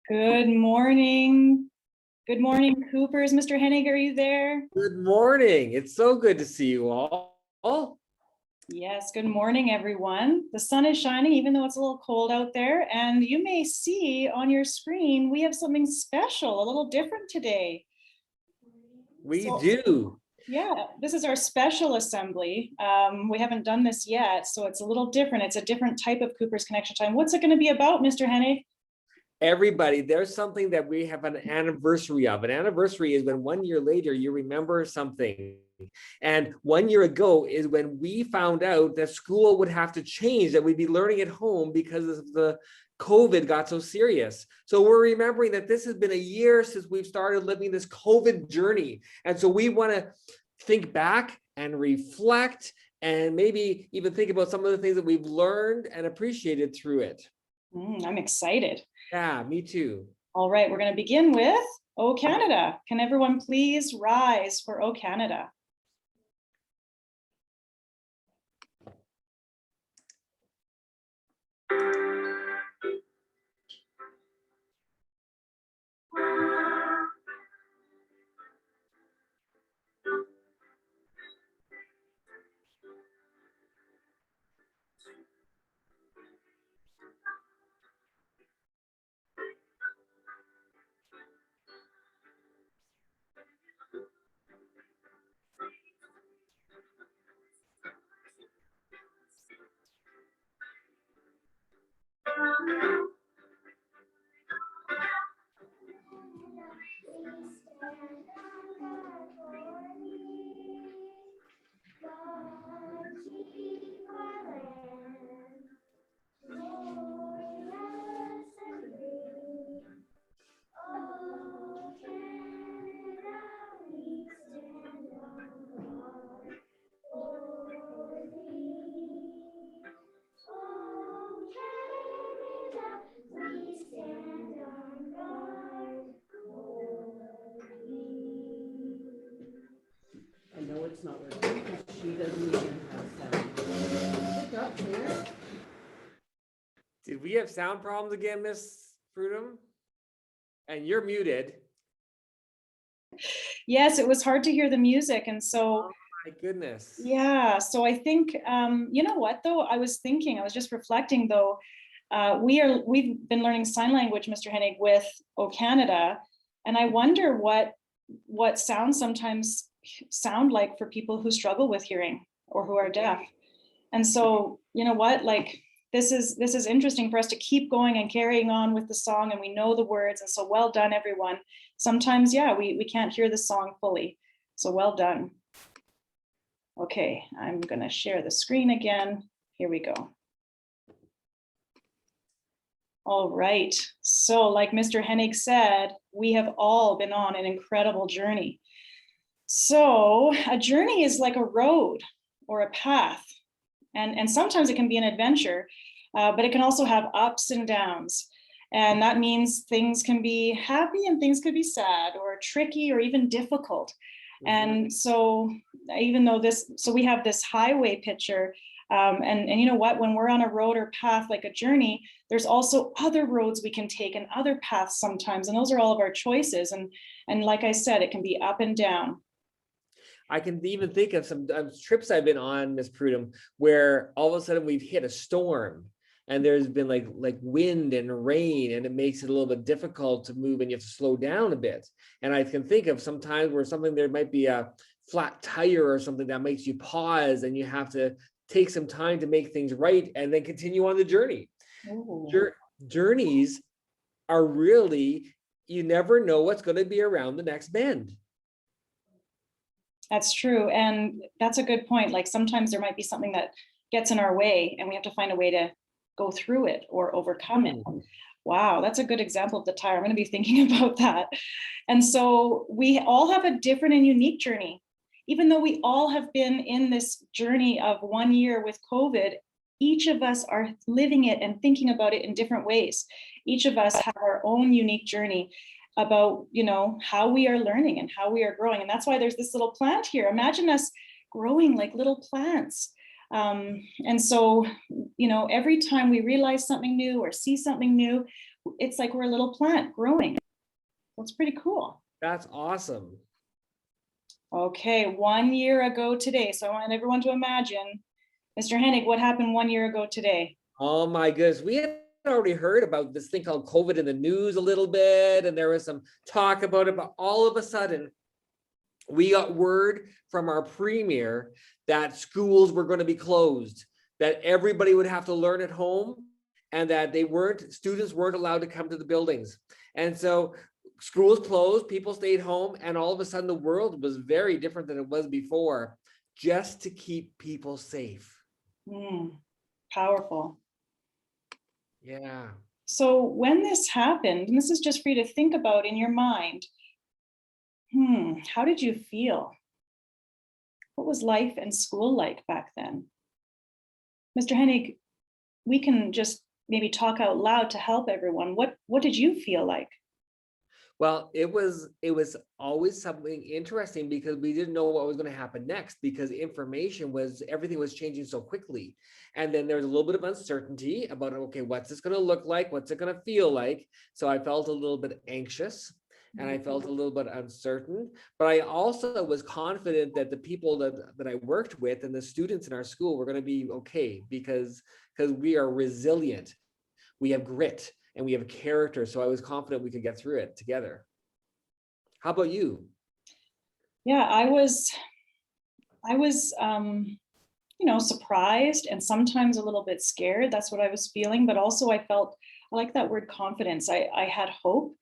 Good morning. Good morning, Coopers. Mr. Hennig, are you there? Good morning. It's so good to see you all. Yes, good morning, everyone. The sun is shining, even though it's a little cold out there. And you may see on your screen, we have something special, a little different today. We do. Yeah, this is our special assembly. We haven't done this yet, so it's a little different. It's a different type of Cooper's Connection Time. What's it going to be about, Mr. Hennig? Everybody, there's something that we have an anniversary of. An anniversary is when 1 year later you remember something. And 1 year ago is when we found out that school would have to change, that we'd be learning at home because of the COVID got so serious. So we're remembering that this has been a year since we've started living this COVID journey. And so we want to think back and reflect and maybe even think about some of the things that we've learned and appreciated through it. I'm excited. Yeah, me too. All right, we're going to begin with O Canada. Can everyone please rise for O Canada? I know it's not working because she doesn't even have sound. Pick up there. Did we have sound problems again, Miss Prudham? And you're muted. Yes, it was hard to hear the music. And so, Oh my goodness. yeah, so I think, you know what, though, I was just reflecting, though, we've been learning sign language, Mr. Hennig, with O Canada. And I wonder what sounds sometimes sound like for people who struggle with hearing or who are deaf. And so, you know what, like, this is interesting for us to keep going and carrying on with the song, and we know the words. And so well done, everyone. Sometimes, yeah, we can't hear the song fully. So well done. Okay, I'm going to share the screen again. Here we go. All right. So like Mr. Hennig said, we have all been on an incredible journey. So a journey is like a road or a path. And sometimes it can be an adventure, but it can also have ups and downs. And that means things can be happy and things could be sad or tricky or even difficult. And so even though we have this highway picture, and you know what, when we're on a road or path like a journey, there's also other roads we can take and other paths sometimes. And those are all of our choices. And like I said, it can be up and down. I can even think of some trips I've been on, Miss Prudham, where all of a sudden we've hit a storm and there's been like wind and rain, and it makes it a little bit difficult to move and you have to slow down a bit. And I can think of some times where there might be a flat tire or something that makes you pause and you have to take some time to make things right and then continue on the journey. Journeys are really, you never know what's going to be around the next bend. That's true. And that's a good point. Like sometimes there might be something that gets in our way and we have to find a way to go through it or overcome it. Wow, that's a good example of the tire. I'm going to be thinking about that. And so we all have a different and unique journey. Even though we all have been in this journey of 1 year with COVID, each of us are living it and thinking about it in different ways. Each of us have our own unique journey about, you know, how we are learning and how we are growing. And that's why there's this little plant here. Imagine us growing like little plants. And so, you know, every time we realize something new or see something new, it's like we're a little plant growing. That's pretty cool. That's awesome. Okay, 1 year ago today. So I want everyone to imagine, Mr. Hennig, what happened 1 year ago today? Oh my goodness, we had already heard about this thing called COVID in the news a little bit, and there was some talk about it, but all of a sudden, we got word from our premier that schools were going to be closed, that everybody would have to learn at home, and that students weren't allowed to come to the buildings. And so schools closed, people stayed home, and all of a sudden the world was very different than it was before, just to keep people safe. Powerful. Yeah. So when this happened, and this is just for you to think about in your mind, how did you feel? What was life and school like back then? Mr. Hennig, we can just maybe talk out loud to help everyone. What did you feel like? Well, it was always something interesting because we didn't know what was going to happen next, because everything was changing so quickly. And then there was a little bit of uncertainty about, okay, what's this going to look like? What's it going to feel like? So I felt a little bit anxious and I felt a little bit uncertain, but I also was confident that the people that I worked with and the students in our school were going to be okay, because we are resilient. We have grit and we have character. So I was confident we could get through it together. How about you? Yeah, I was surprised and sometimes a little bit scared. That's what I was feeling. But also I like that word confidence. I had hope,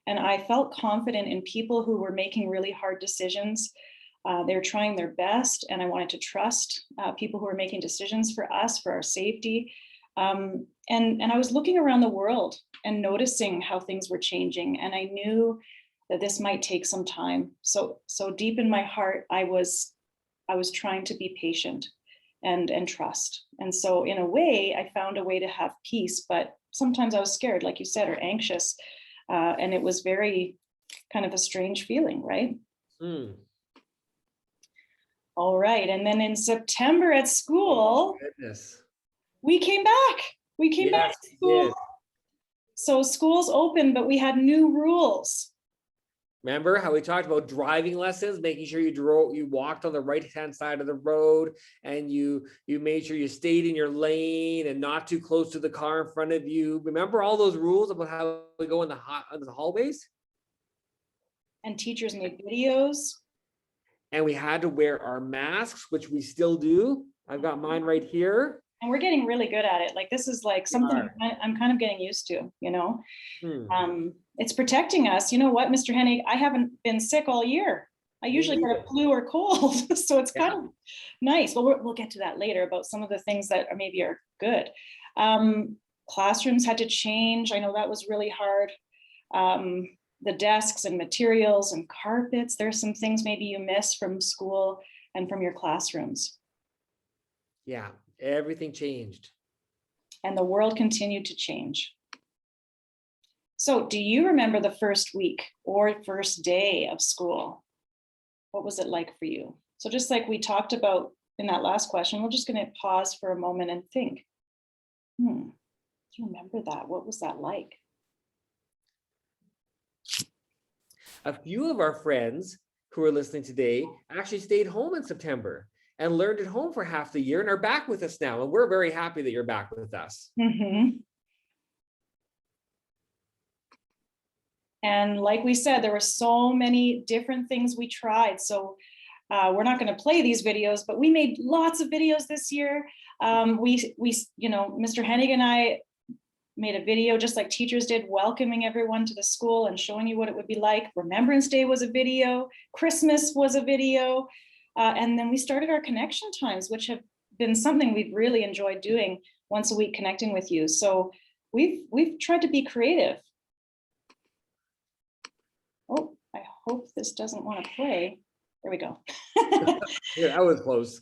and I felt confident in people who were making really hard decisions. They're trying their best, and I wanted to trust people who were making decisions for us, for our safety. And I was looking around the world and noticing how things were changing, and I knew that this might take some time. So deep in my heart, I was trying to be patient and trust. And so in a way, I found a way to have peace, but sometimes I was scared, like you said, or anxious. And it was very kind of a strange feeling, right? All right. And then in September at school, Goodness. we came back. We came back to school. So schools opened, but we had new rules. Remember how we talked about driving lessons, making sure you walked on the right-hand side of the road, and you made sure you stayed in your lane and not too close to the car in front of you. Remember all those rules about how we go in the hallways? And teachers made videos. And we had to wear our masks, which we still do. I've got mine right here. And we're getting really good at it. Like, this is like something I'm kind of getting used to, you know? It's protecting us. You know what, Mr. Hennig, I haven't been sick all year. I usually get a flu or cold. So it's kind of nice. Well, we'll get to that later about some of the things that maybe are good. Classrooms had to change. I know that was really hard. The desks and materials and carpets, there's some things maybe you miss from school and from your classrooms. Yeah, everything changed. And the world continued to change. So do you remember the first week or first day of school? What was it like for you? So just like we talked about in that last question, we're just going to pause for a moment and think, do you remember that? What was that like? A few of our friends who are listening today actually stayed home in September and learned at home for half the year and are back with us now. And we're very happy that you're back with us. And like we said, there were so many different things we tried. So we're not going to play these videos, but we made lots of videos this year. Mr. Hennig and I made a video just like teachers did, welcoming everyone to the school and showing you what it would be like. Remembrance Day was a video, Christmas was a video. And then we started our connection times, which have been something we've really enjoyed doing once a week, connecting with you. So we've tried to be creative. Oh, I hope this doesn't want to play. There we go. Yeah, that was close.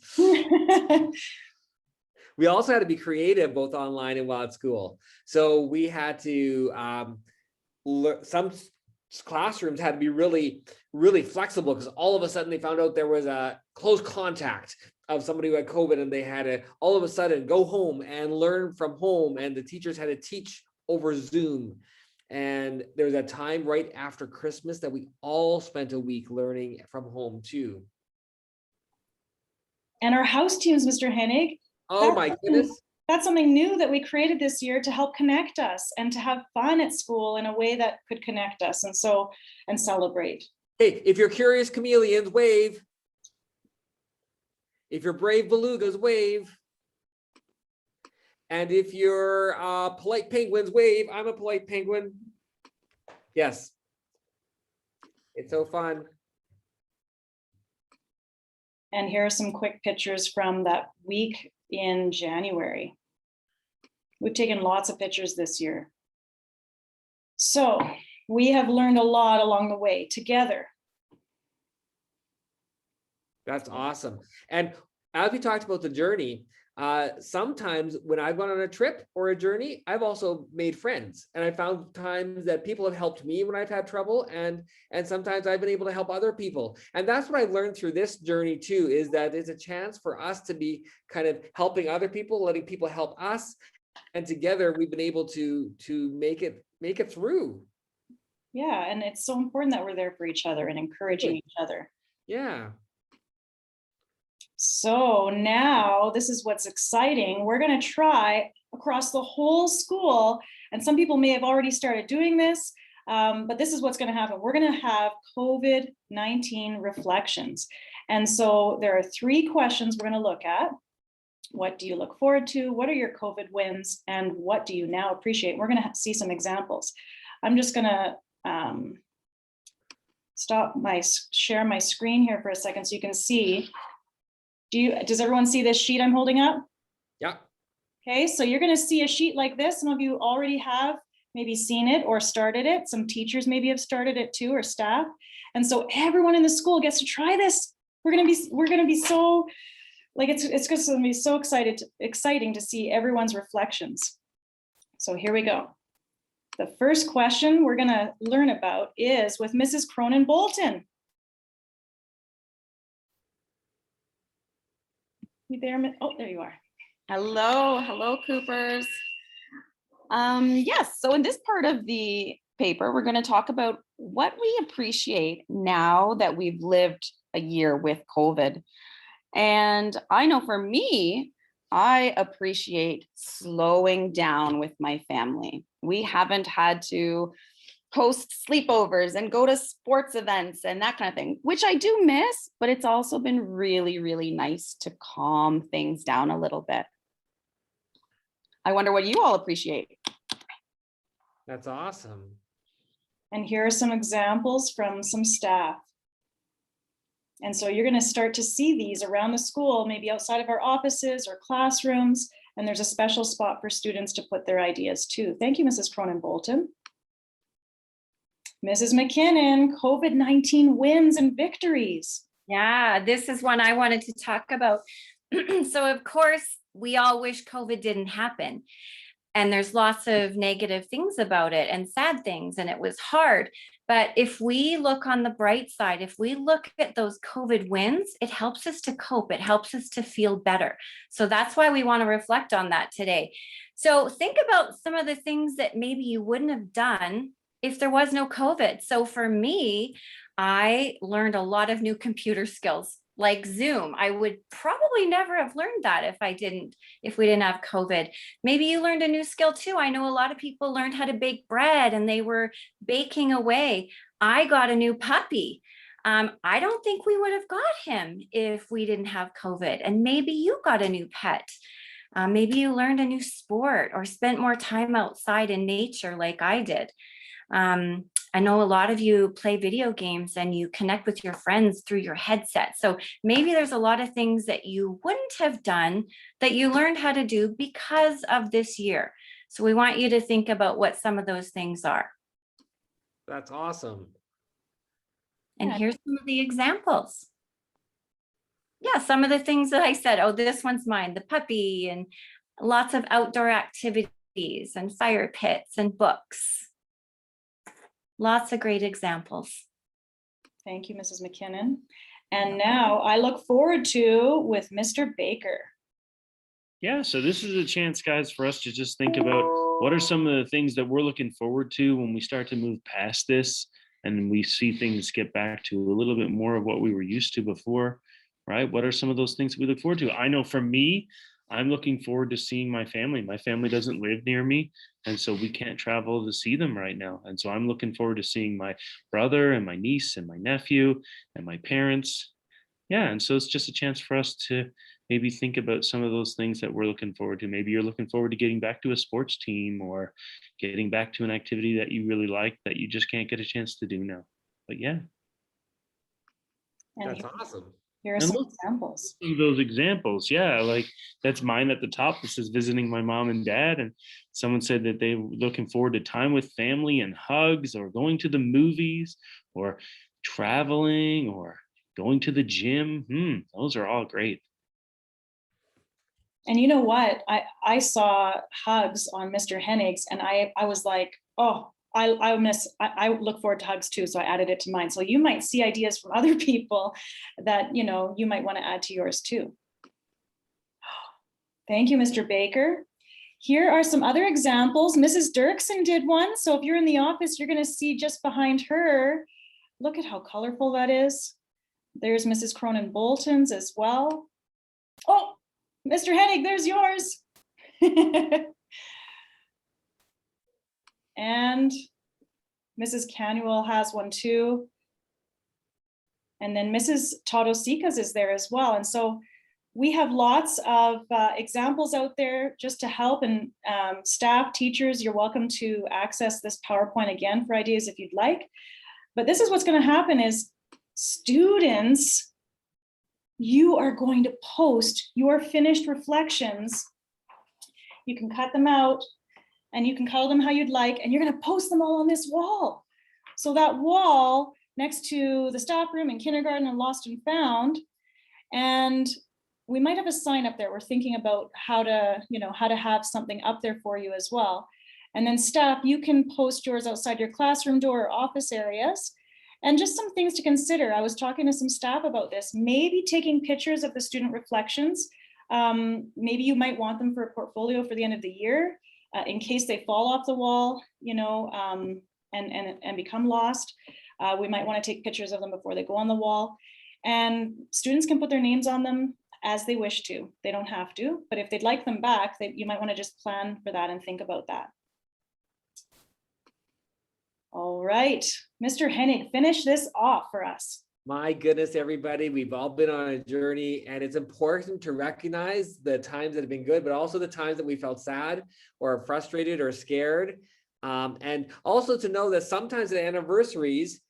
We also had to be creative both online and while at school. So we had to, some classrooms had to be really, really flexible because all of a sudden they found out there was a close contact of somebody who had COVID, and they had to all of a sudden go home and learn from home, and the teachers had to teach over Zoom. And there was a time right after Christmas that we all spent a week learning from home too. And our house teams, Mr. Hennig. Oh my goodness. That's something new that we created this year to help connect us and to have fun at school in a way that could connect us and celebrate. Hey, if you're curious chameleons, wave. If you're brave belugas, wave. And if you're polite penguins, wave. I'm a polite penguin. Yes. It's so fun. And here are some quick pictures from that week in January. We've taken lots of pictures this year. So we have learned a lot along the way together. That's awesome. And as we talked about the journey, sometimes when I've gone on a trip or a journey, I've also made friends. And I found times that people have helped me when I've had trouble, and sometimes I've been able to help other people. And that's what I learned through this journey too, is that it's a chance for us to be kind of helping other people, letting people help us. And together we've been able to make it through. Yeah, and it's so important that we're there for each other and encouraging each other. Yeah. So now this is what's exciting. We're going to try across the whole school, and some people may have already started doing this, but this is what's going to happen. We're going to have COVID-19 reflections. And so there are 3 questions we're going to look at. What do you look forward to? What are your COVID wins? And what do you now appreciate? We're going to see some examples. I'm just going to share my screen here for a second so you can see. Does everyone see this sheet I'm holding up? Yeah. Okay, so you're going to see a sheet like this. Some of you already have maybe seen it or started it. Some teachers maybe have started it too, or staff. And so everyone in the school gets to try this. We're going to be so, like, it's going to be so exciting to see everyone's reflections. So here we go. The first question we're going to learn about is with Mrs. Cronin Bolton. You there? Oh, there you are. Hello, Coopers. Yes, so in this part of the paper, we're going to talk about what we appreciate now that we've lived a year with COVID. And I know for me, I appreciate slowing down with my family. We haven't had to host sleepovers and go to sports events and that kind of thing, which I do miss, but it's also been really, really nice to calm things down a little bit. I wonder what you all appreciate. That's awesome. And here are some examples from some staff. And so you're going to start to see these around the school, maybe outside of our offices or classrooms, and there's a special spot for students to put their ideas too. Thank you, Mrs. Cronin Bolton. Mrs. McKinnon, COVID-19 wins and victories. Yeah, this is one I wanted to talk about. So of course, we all wish COVID didn't happen. And there's lots of negative things about it and sad things, and it was hard. But if we look on the bright side, if we look at those COVID wins, it helps us to cope. It helps us to feel better. So that's why we want to reflect on that today. So think about some of the things that maybe you wouldn't have done if there was no COVID. So for me, I learned a lot of new computer skills like Zoom. I would probably never have learned that if we didn't have COVID. Maybe you learned a new skill too. I know a lot of people learned how to bake bread and they were baking away. I got a new puppy. I don't think we would have got him if we didn't have COVID. And maybe you got a new pet. Maybe you learned a new sport or spent more time outside in nature like I did. I know a lot of you play video games and you connect with your friends through your headset. So maybe there's a lot of things that you wouldn't have done that you learned how to do because of this year. So we want you to think about what some of those things are. That's awesome. And here's some of the examples. Yeah, some of the things that I said, oh, this one's mine, the puppy, and lots of outdoor activities and fire pits and books. Lots of great examples. Thank you, Mrs. McKinnon. And now I look forward to with Mr. Baker. Yeah, so this is a chance, guys, for us to just think about what are some of the things that we're looking forward to when we start to move past this and we see things get back to a little bit more of what we were used to before, right? What are some of those things we look forward to? I know for me, I'm looking forward to seeing my family. My family doesn't live near me, and so we can't travel to see them right now. And so I'm looking forward to seeing my brother and my niece and my nephew and my parents. Yeah, and so it's just a chance for us to maybe think about some of those things that we're looking forward to. Maybe you're looking forward to getting back to a sports team or getting back to an activity that you really like that you just can't get a chance to do now. But yeah, And That's awesome. here are And some look- examples. some of those examples, yeah, like that's mine at the top. This is visiting my mom and dad, and someone said that they were looking forward to time with family and hugs, or going to the movies, or traveling, or going to the gym. Those are all great. And you know what? I saw hugs on Mr. Hennig's, and I was like, oh, I look forward to hugs too. So I added it to mine. So you might see ideas from other people that, you know, you might want to add to yours too. Thank you, Mr. Baker. Here are some other examples. Mrs. Dirksen did one. So if you're in the office, you're going to see just behind her, look at how colorful that is. There's Mrs. Cronin Bolton's as well. Oh, Mr. Hennig, there's yours. And Mrs. Canuel has one too. And then Mrs. Todosikas is there as well. And so we have lots of examples out there just to help, and staff, teachers, you're welcome to access this PowerPoint again for ideas if you'd like. But this is what's going to happen is students, you are going to post your finished reflections. You can cut them out and you can color them how you'd like, and you're going to post them all on this wall. So that wall next to the staff room in kindergarten and lost and found, and we might have a sign up there. We're thinking about how to, you know, how to have something up there for you as well. And then staff, you can post yours outside your classroom door or office areas. And just some things to consider. I was talking to some staff about this, maybe taking pictures of the student reflections. Maybe you might want them for a portfolio for the end of the year, in case they fall off the wall, you know, and become lost. We might want to take pictures of them before they go on the wall. And students can put their names on them as they wish to. They don't have to, but if they'd like them back, you might want to just plan for that and think about that. All right, Mr. Hennig, finish this off for us. My goodness, everybody, we've all been on a journey, and it's important to recognize the times that have been good, but also the times that we felt sad or frustrated or scared. And also to know that sometimes at anniversaries,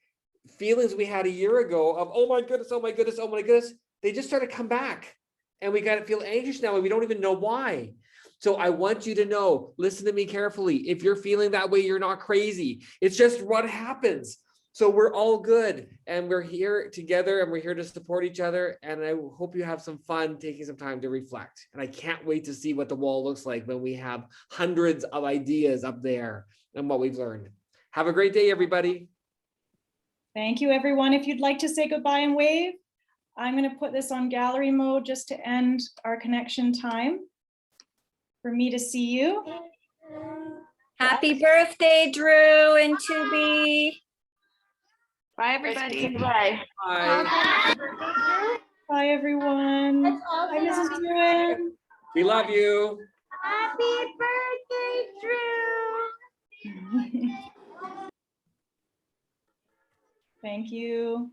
feelings we had a year ago of, oh my goodness, oh my goodness, oh my goodness, they just start to come back. And we got to feel anxious now and we don't even know why. So I want you to know, listen to me carefully. If you're feeling that way, you're not crazy. It's just what happens. So we're all good, and we're here together, and we're here to support each other. And I hope you have some fun taking some time to reflect. And I can't wait to see what the wall looks like when we have hundreds of ideas up there and what we've learned. Have a great day, everybody. Thank you, everyone. If you'd like to say goodbye and wave, I'm going to put this on gallery mode just to end our connection time for me to see you. Happy birthday, Drew and Tubi. Bye, everybody. Bye. Bye, everyone. Bye, Mrs. Druin. We love you. Happy birthday, Drew. Thank you.